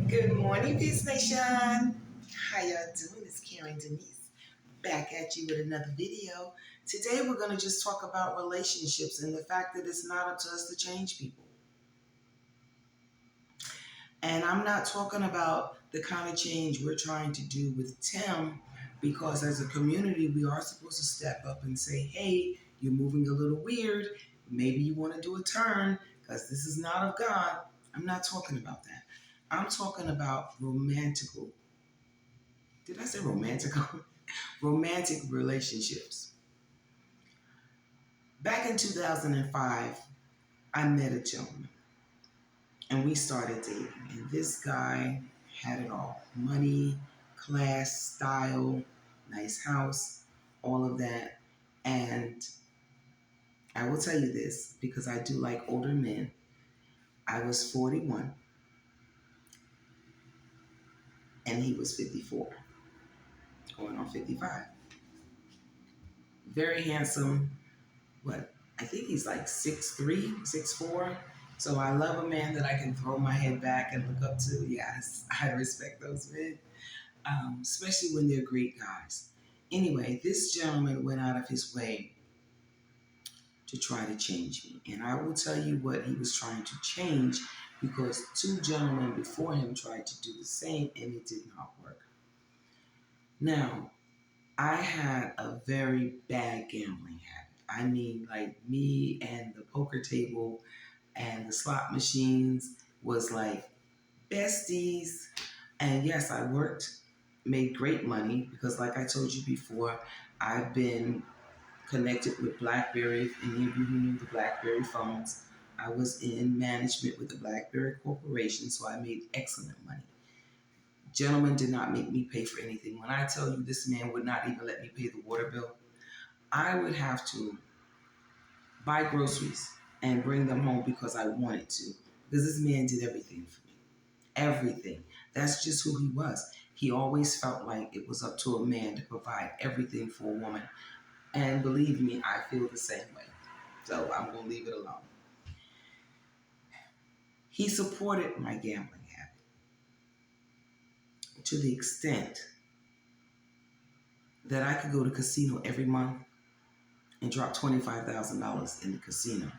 Good morning, Peace Nation. How y'all doing? It's Karen Denise back at you with another video. Today we're going to just talk about relationships and the fact that it's not up to us to change people. And I'm not talking about the kind of change we're trying to do with Tim, because as a community, we are supposed to step up and say, hey, you're moving a little weird. Maybe you want to do a turn because this is not of God. I'm not talking about that. I'm talking about romantical. Did I say romantical? Romantic relationships. Back in 2005, I met a gentleman and we started dating. And this guy had it all: money, class, style, nice house, all of that. And I will tell you this because I do like older men. I was 41 and he was 54, going on 55. Very handsome. I think he's like 6'3", 6'4". So I love a man that I can throw my head back and look up to. Yes, I respect those men, especially when they're great guys. Anyway, this gentleman went out of his way to try to change me. And I will tell you what he was trying to change, because two gentlemen before him tried to do the same and it did not work. Now, I had a very bad gambling habit. I mean, like, me and the poker table and the slot machines was like besties. And yes, I worked, made great money because, like I told you before, I've been connected with BlackBerry. Any of you who knew the BlackBerry phones, I was in management with the BlackBerry Corporation, so I made excellent money. Gentlemen did not make me pay for anything. When I tell you this man would not even let me pay the water bill, I would have to buy groceries and bring them home because I wanted to. Because this man did everything for me. Everything. That's just who he was. He always felt like it was up to a man to provide everything for a woman. And believe me, I feel the same way. So I'm going to leave it alone. He supported my gambling habit to the extent that I could go to casino every month and drop $25,000 in the casino.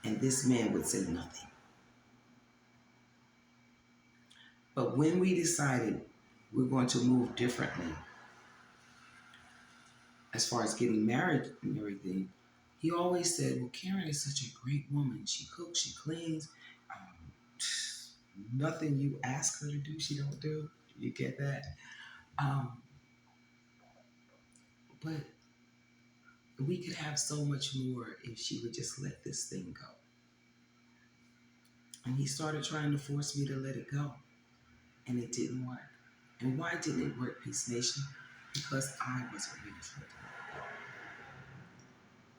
And this man would say nothing. But when we decided we're going to move differently, as far as getting married and everything, he always said, well, Karen is such a great woman. She cooks, she cleans. Nothing you ask her to do, she don't do. You get that? But we could have so much more if she would just let this thing go. And he started trying to force me to let it go. And it didn't work. And why didn't it work, Peace Nation? Because I wasn't ready for it.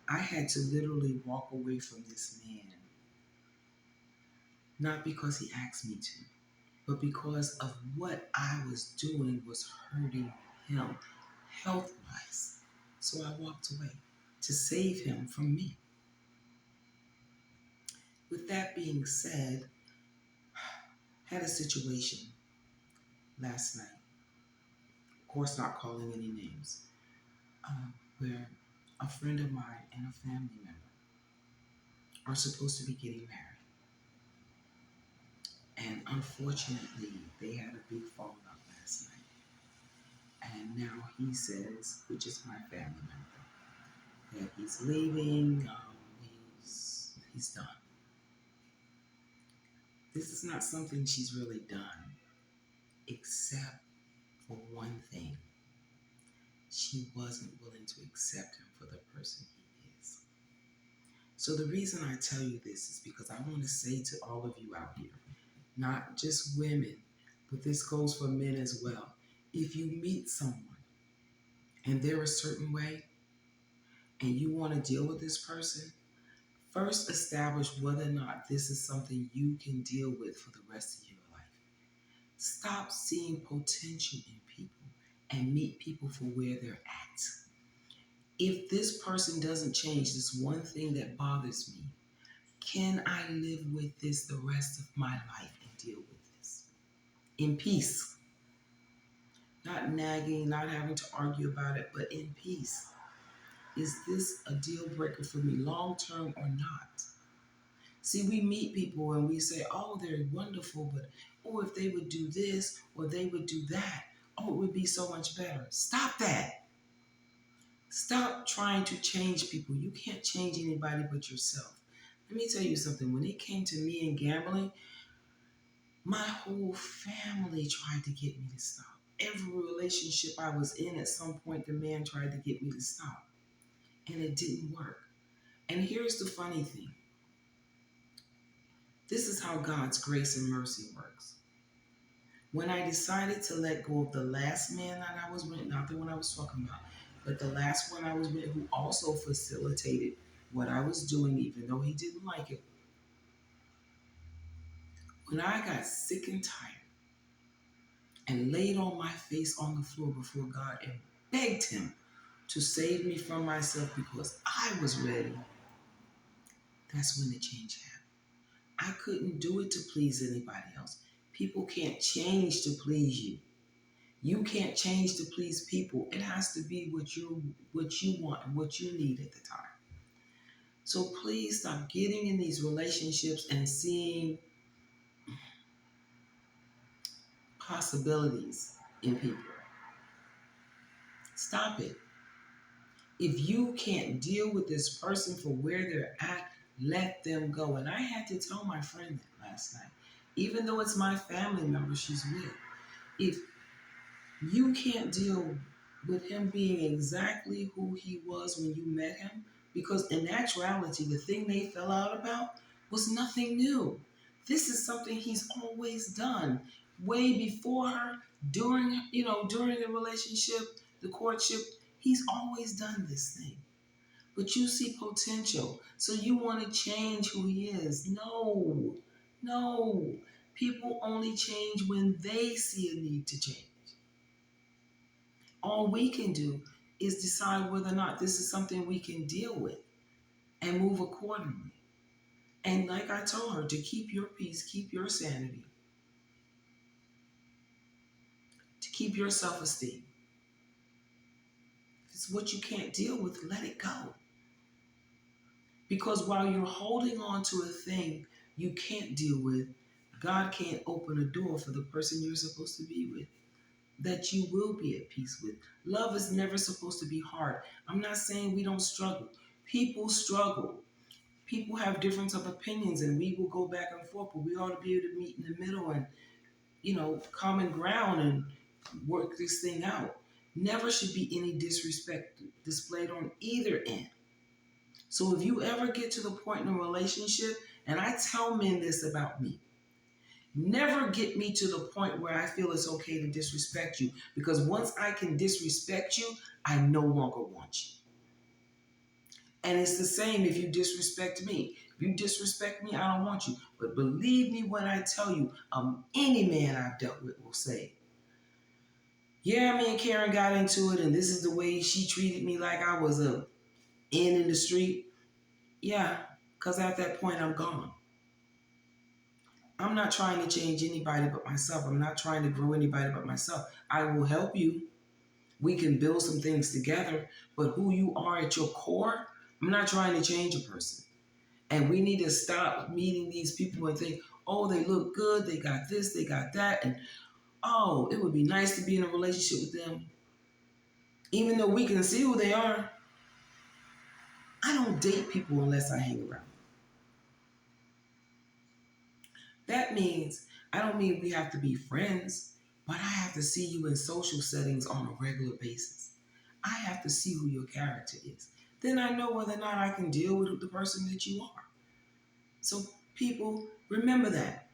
I had to literally walk away from this man. Not because he asked me to, but because of what I was doing was hurting him health-wise. So I walked away to save him from me. With that being said, had a situation last night, of course not calling any names, where a friend of mine and a family member are supposed to be getting married. And unfortunately, they had a big falling out last night. And now he says, which is my family member, that he's leaving, he's done. This is not something she's really done, except for one thing. She wasn't willing to accept him for the person he is. So the reason I tell you this is because I want to say to all of you out here, not just women, but this goes for men as well. If you meet someone and they're a certain way and you want to deal with this person, first establish whether or not this is something you can deal with for the rest of your life. Stop seeing potential in people and meet people for where they're at. If this person doesn't change this one thing that bothers me, can I live with this the rest of my life and deal with this? in peace, not nagging, not having to argue about it, but in peace. Is this a deal breaker for me long term or not? See, we meet people and we say, oh, they're wonderful, but oh, if they would do this or they would do that, oh, it would be so much better. Stop that. Stop trying to change people. You can't change anybody but yourself. Let me tell you something. When it came to me and gambling, my whole family tried to get me to stop. Every relationship I was in, at some point, the man tried to get me to stop. And it didn't work. And here's the funny thing. This is how God's grace and mercy works. When I decided to let go of the last man that I was with, not the one I was talking about, but the last one I was with, who also facilitated what I was doing, even though he didn't like it. When I got sick and tired and laid on my face on the floor before God and begged him to save me from myself because I was ready, that's when the change happened. I couldn't do it to please anybody else. People can't change to please you. You can't change to please people. It has to be what you want and what you need at the time. So please stop getting in these relationships and seeing possibilities in people. Stop it. If you can't deal with this person for where they're at, let them go. And I had to tell my friend that last night, even though it's my family member she's with. If you can't deal with him being exactly who he was when you met him, because in actuality, the thing they fell out about was nothing new. This is something he's always done. Way before her, during the relationship, the courtship, he's always done this thing. But you see potential, so you want to change who he is. No, no. People only change when they see a need to change. All we can do is decide whether or not this is something we can deal with and move accordingly. And like I told her, to keep your peace, keep your sanity, to keep your self-esteem. If it's what you can't deal with, let it go. Because while you're holding on to a thing you can't deal with, God can't open a door for the person you're supposed to be with, that you will be at peace with. Love is never supposed to be hard. I'm not saying we don't struggle. People struggle. People have difference of opinions and we will go back and forth, but we ought to be able to meet in the middle and, common ground and work this thing out. Never should be any disrespect displayed on either end. So if you ever get to the point in a relationship, and I tell men this about me, never get me to the point where I feel it's okay to disrespect you, because once I can disrespect you, I no longer want you. And it's the same if you disrespect me. If you disrespect me, I don't want you. But believe me when I tell you, any man I've dealt with will say, yeah, me and Karen got into it, and this is the way she treated me like I was a in the street. Yeah, because at that point, I'm gone. I'm not trying to change anybody but myself. I'm not trying to grow anybody but myself. I will help you. We can build some things together, but who you are at your core, I'm not trying to change a person. And we need to stop meeting these people and think, oh, they look good, they got this, they got that, and oh, it would be nice to be in a relationship with them. Even though we can see who they are, I don't date people unless I hang around. That means, I don't mean we have to be friends, but I have to see you in social settings on a regular basis. I have to see who your character is. Then I know whether or not I can deal with the person that you are. So people, remember that.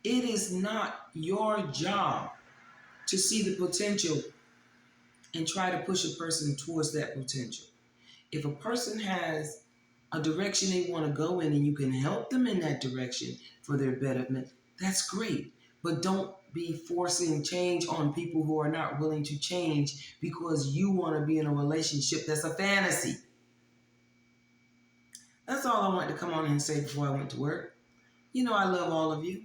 It is not your job to see the potential and try to push a person towards that potential. If a person has a direction they want to go in and you can help them in that direction for their betterment, that's great. But don't be forcing change on people who are not willing to change because you want to be in a relationship that's a fantasy. That's all I wanted to come on and say before I went to work. You know I love all of you.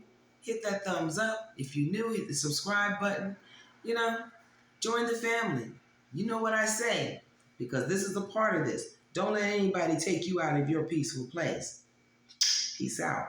hit that thumbs up. If you're new, hit the subscribe button. You know, join the family. You know what I say, because this is a part of this. Don't let anybody take you out of your peaceful place. Peace out.